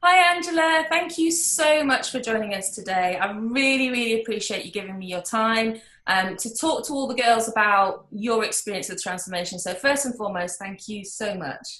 Hi, Angela. Thank you so much for joining us today. I really, really appreciate you giving me your time to talk to all the girls about your experience of transformation. So, first and foremost, thank you so much.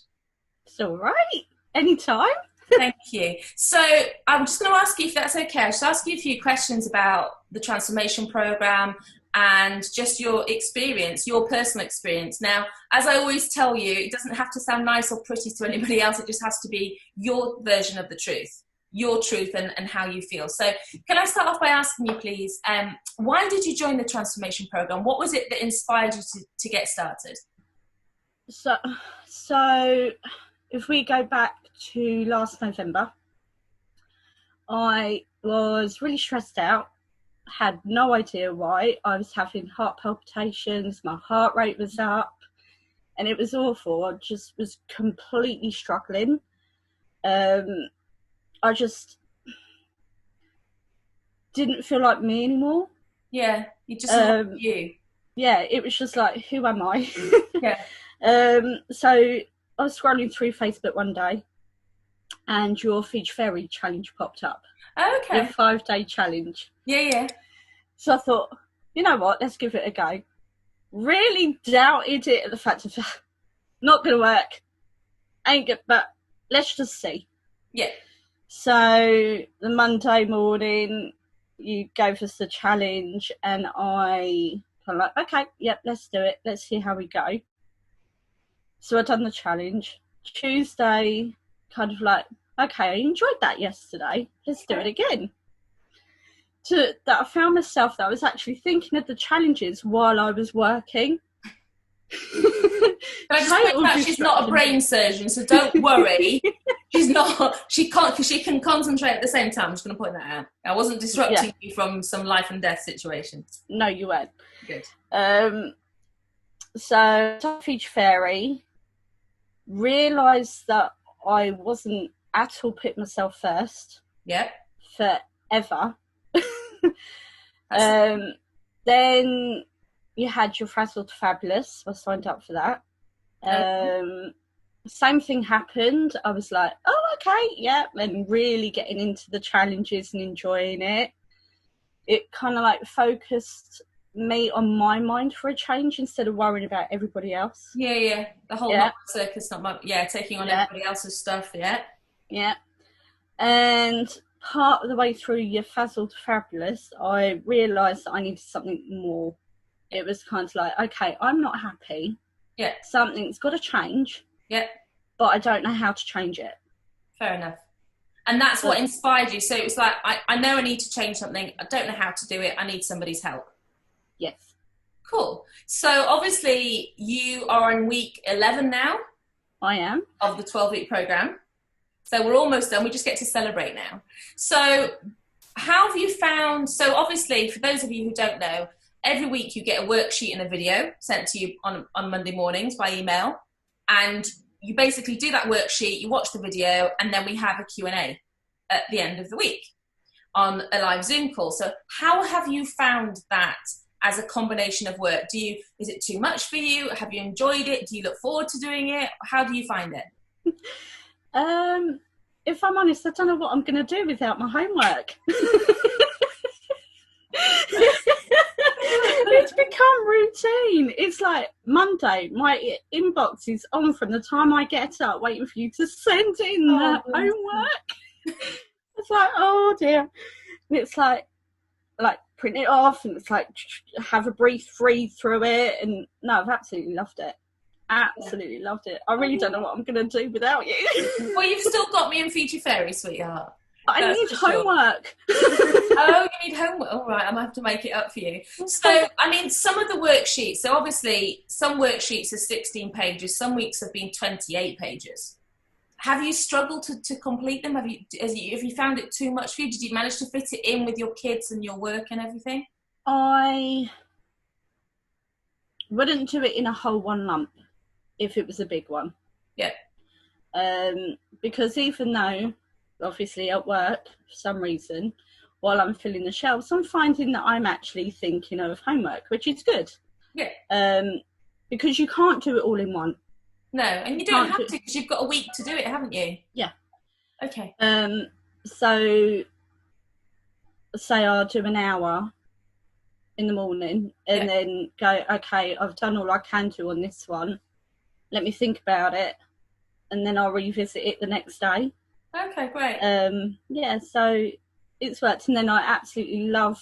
It's all right. Anytime. Thank you. So, I'm just going to ask you if that's okay. I'll just ask you a few questions about the transformation program and just your experience, your personal experience. Now, as I always tell you, it doesn't have to sound nice or pretty to anybody else. It just has to be your version of the truth, your truth, and how you feel. So, can I start off by asking you, please, why did you join the transformation program? What was it that inspired you to get started? So, so if we go back to last November, I was really stressed out. Had no idea why. I was having heart palpitations. My heart rate was up, and it was awful. I just was completely struggling. Um, I just didn't feel like me anymore. Yeah, you just lost Um, you. yeah, it was just like, who am I? Yeah. So I was scrolling through Facebook one day, and your Fidge Ferry challenge popped up, your Okay. 5 day challenge. Yeah, yeah. So I thought, you know what, let's give it a go. Really doubted it at the fact of not going to work, ain't good, but let's just see. Yeah. So the Monday morning, you gave us the challenge, and I kind of like, okay, yep, let's do it. Let's see how we go. So I done the challenge. Tuesday, kind of like, okay, I enjoyed that yesterday. Let's do it again. That I found myself that I was actually thinking of the challenges while I was working. Can I just point Total out she's not a distraction. brain surgeon, so don't worry. She's not. She can't because she can concentrate at the same time. I'm just going to point that out. I wasn't Yeah, disrupting you from some life and death situation. no, you weren't. Good. Um, so Sausage Fairy realised that I wasn't at all put myself first Yep. forever. That's um, then you had your Frazzled Fabulous. I signed up for that. okay. Um, Same thing happened. I was like, oh, okay, yeah, and really getting into the challenges and enjoying it. It kind of like focused me on my mind for a change instead of worrying about everybody else. Yeah, yeah. The whole not Yeah, my circus, not my yeah, taking on yeah, everybody else's stuff. Yeah. yeah. And part of the way through your Fazzled Fabulous, I realised that I needed something more. Yeah. It was kind of like, okay, I'm not happy. Yeah. Something's got to change, Yeah. but I don't know how to change it. Fair enough. And that's So, what inspired you. So it was like, I know I need to change something. I don't know how to do it. I need somebody's help. yes, Cool. So obviously you are in week 11 now I am. of the 12-week program. So we're almost done. We just get to celebrate now. So how have you found? So obviously, for those of you who don't know, every week you get a worksheet and a video sent to you on Monday mornings by email. And you basically do that worksheet, you watch the video, and then we have a Q&A at the end of the week on a live Zoom call. So how have you found that as a combination of work? Is it too much for you? Have you enjoyed it? Do you look forward to doing it? How do you find it? Um, if I'm honest, I don't know what I'm going to do without my homework. It's become routine. It's like Monday, my inbox is on from the time I get up, waiting for you to send in Oh, the homework. It's like, oh dear. And it's like print it off, and it's like have a brief read through it. And no, I've absolutely loved it. Absolutely loved it. I really don't know what I'm going to do without you. well, you've still got me in Feature Fairy, sweetheart. I That's need for sure. homework. Oh, you need homework. All right, I'm gonna have to make it up for you. So, I mean, some of the worksheets. So, obviously, some worksheets are 16 pages. Some weeks have been 28 pages. Have you struggled to complete them? Have you found it too much for you? Did you manage to fit it in with your kids and your work and everything? I wouldn't do it in a whole one lump if it was a big one. Yeah, Because even though, obviously, at work, for some reason, while I'm filling the shelves, I'm finding that I'm actually thinking of homework, which is good. yeah. Um, because you can't do it all in one. No, and You you don't can't have do, to because you've got a week to do it, haven't you? yeah. Okay. So say I'll do an hour in the morning and then go, okay, I've done all I can do on this one. Let me think about it, and then I'll revisit it the next day. Okay, great. Yeah, so it's worked, and then I absolutely love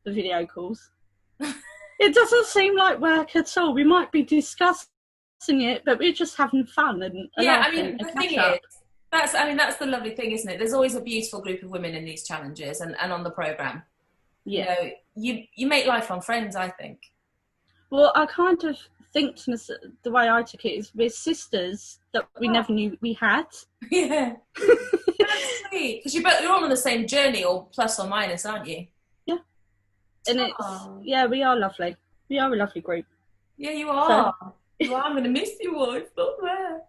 the video calls. It doesn't seem like work at all. We might be discussing it, but we're just having fun and Yeah, I laughing mean, the and thing catch up. is, that's the lovely thing, isn't it? There's always a beautiful group of women in these challenges and on the program. Yeah. You make lifelong friends, I think. Well, I kind of think to myself, the way I took it is we're sisters that we never knew we had. Yeah. That's sweet. Because you're all on the same journey, or plus or minus, aren't you? Yeah. And yeah, we are lovely. We are a lovely group. Yeah, you are. So, you are. I'm going to miss you all. It's not there.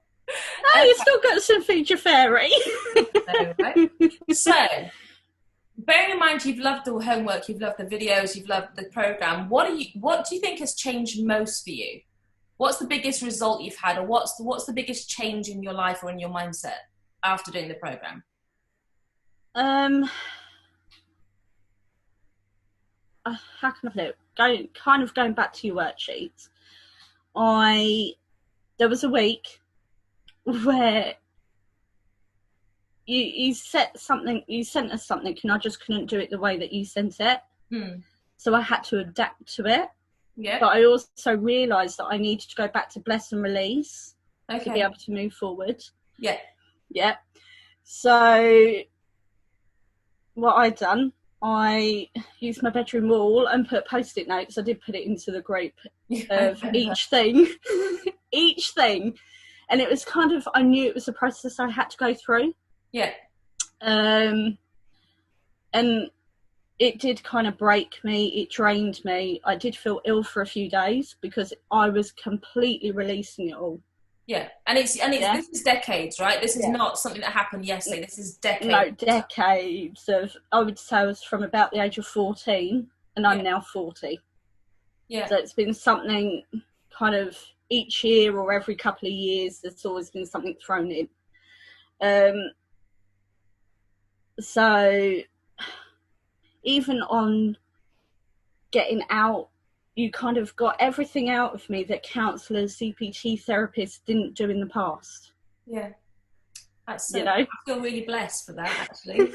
Oh, you still got some Feature Fairy. Right? So, bearing in mind you've loved the homework, you've loved the videos, you've loved the program, what do you think has changed most for you? What's the biggest result you've had, or what's the biggest change in your life or in your mindset after doing the program? How can I put it? Going back to your worksheets, there was a week where you sent us something, and I just couldn't do it the way that you sent it. So I had to adapt to it. Yeah. But I also realised that I needed to go back to bless and release to be able to move forward. Yeah. Yeah. So what I'd done, I used my bedroom wall and put Post-it notes. I did put it into the group of each thing. And it was kind of, I knew it was a process I had to go through. Yeah. And it did kind of break me. It drained me. I did feel ill for a few days because I was completely releasing it all. Yeah, and this is decades, right? This is not something that happened yesterday. This is decades. No, decades of. I would say I was from about the age of 14, and I'm now 40. Yeah. So it's been something kind of each year or every couple of years. There's always been something thrown in. So even on getting out, you kind of got everything out of me that counsellors, CBT therapists didn't do in the past. Yeah. That's so, I feel really blessed for that, actually.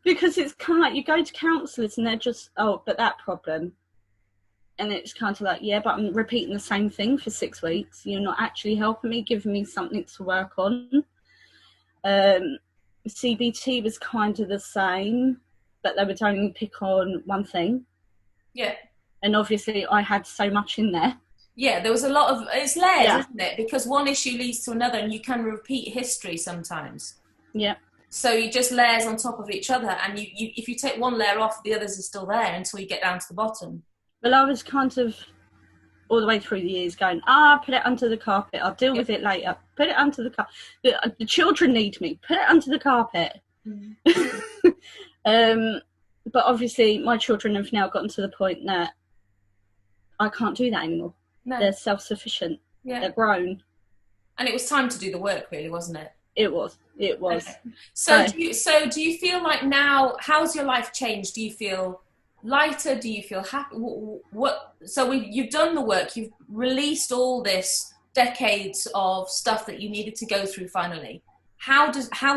Because it's kind of like you go to counsellors and they're just, oh, but that problem. And it's kind of like, yeah, but I'm repeating the same thing for 6 weeks. You're not actually helping me, giving me something to work on. CBT was kind of the same, but they would only pick on one thing. Yeah. And obviously I had so much in there. Yeah, there was a lot of, it's layers, isn't it? Because one issue leads to another and you can repeat history sometimes. Yeah. So you just layers on top of each other, and you if you take one layer off, the others are still there until you get down to the bottom. Well, I was kind of all the way through the years going, put it under the carpet. I'll deal with it later. Put it under the carpet. The children need me. Put it under the carpet. But obviously my children have now gotten to the point that I can't do that anymore. No. They're self-sufficient. Yeah. They're grown. And it was time to do the work, really, wasn't it? It was. Okay. So do you feel like now, how's your life changed? Do you feel lighter? Do you feel happy? So you've done the work. You've released all this decades of stuff that you needed to go through finally. How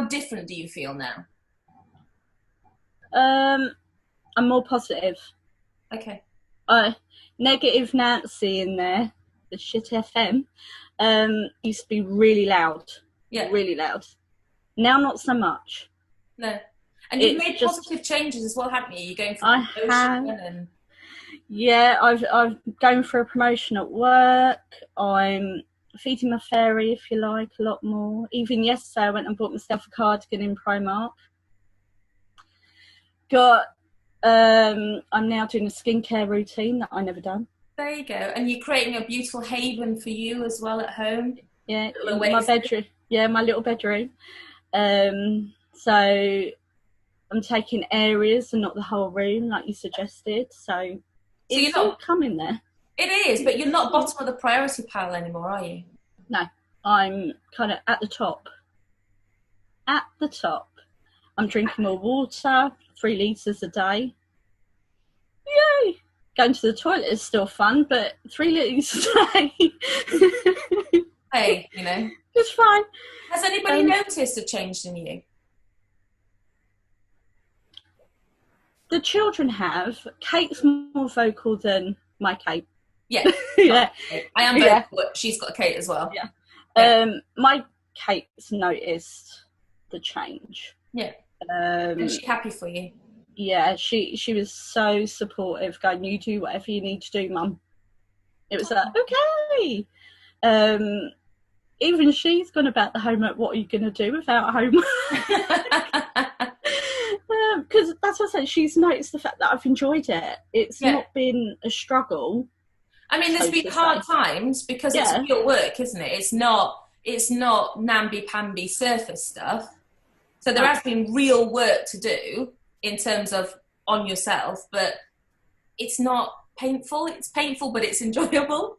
different do you feel now? I'm more positive. Okay. Negative Nancy in there, the shit FM, used to be really loud. Yeah. Really loud. Now not so much. No. And you've made positive changes as well, haven't you? You're going for a promotion. Yeah, I've going for a promotion at work. I'm feeding my fairy, if you like, a lot more. Even yesterday I went and bought myself a cardigan in Primark. I'm now doing a skincare routine that I never done. There you go. And you're creating a beautiful haven for you as well at home. Yeah, in my bedroom. Yeah, my little bedroom. So I'm taking areas and not the whole room like you suggested. So it's all coming there. It is, but you're not bottom of the priority pile anymore, are you? No, I'm kind of at the top. at the top. I'm drinking more water, 3 litres a day. Yay! Going to the toilet is still fun, but 3 litres a day. Hey, you know. It's fine. Has anybody noticed a change in you? The children have. Kate's more vocal than my Kate. Yeah. Yeah. I am vocal, but she's got a Kate as well. Yeah. My Kate's noticed the change. Yeah. Is she happy for you? Yeah, she was so supportive, going, you do whatever you need to do, Mum. It was like, okay. Even she's gone about the homework, what are you going to do without homework? Because that's what I said, she's noticed the fact that I've enjoyed it. It's not been a struggle. I mean, there's been hard times because it's real work, isn't it? It's not namby-pamby surface stuff. So there has been real work to do in terms of on yourself, but it's not painful. It's painful, but it's enjoyable.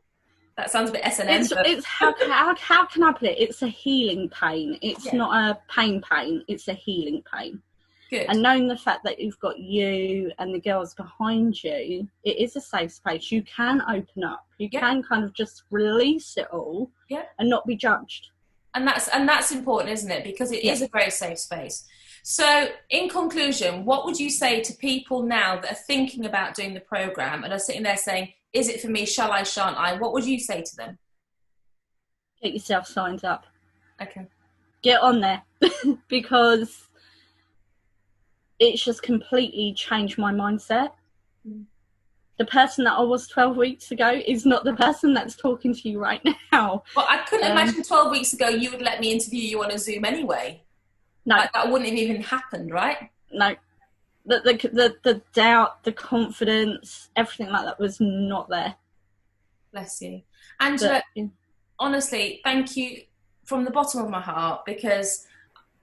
That sounds a bit S&M. It's how can I put it? It's a healing pain. It's not a pain. It's a healing pain. Good. And knowing the fact that you've got you and the girls behind you, it is a safe space. You can open up. You can kind of just release it all and not be judged. And that's important, isn't it? Because it is a very safe space. So in conclusion, what would you say to people now that are thinking about doing the program and are sitting there saying, is it for me? Shall I, shan't I? What would you say to them? Get yourself signed up. Okay. Get on there because it's just completely changed my mindset. The person that I was 12 weeks ago is not the person that's talking to you right now. Well, I couldn't imagine 12 weeks ago you would let me interview you on a Zoom anyway. No. Like, that wouldn't have even happened, right? No. The doubt, the confidence, everything like that was not there. Bless you. Angela, honestly, thank you from the bottom of my heart because,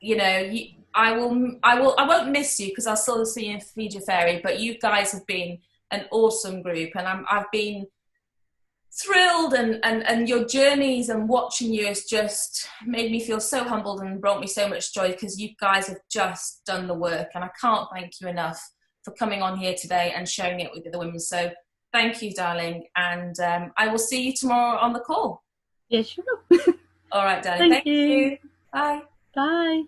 you know, I won't miss you because I'll still see you in Feed Your Fairy, but you guys have been an awesome group and I've been thrilled and your journeys and watching you has just made me feel so humbled and brought me so much joy because you guys have just done the work and I can't thank you enough for coming on here today and sharing it with the women. So thank you, darling, and I will see you tomorrow on the call. Yes, you will. All right, darling. Thank you. Bye. Bye.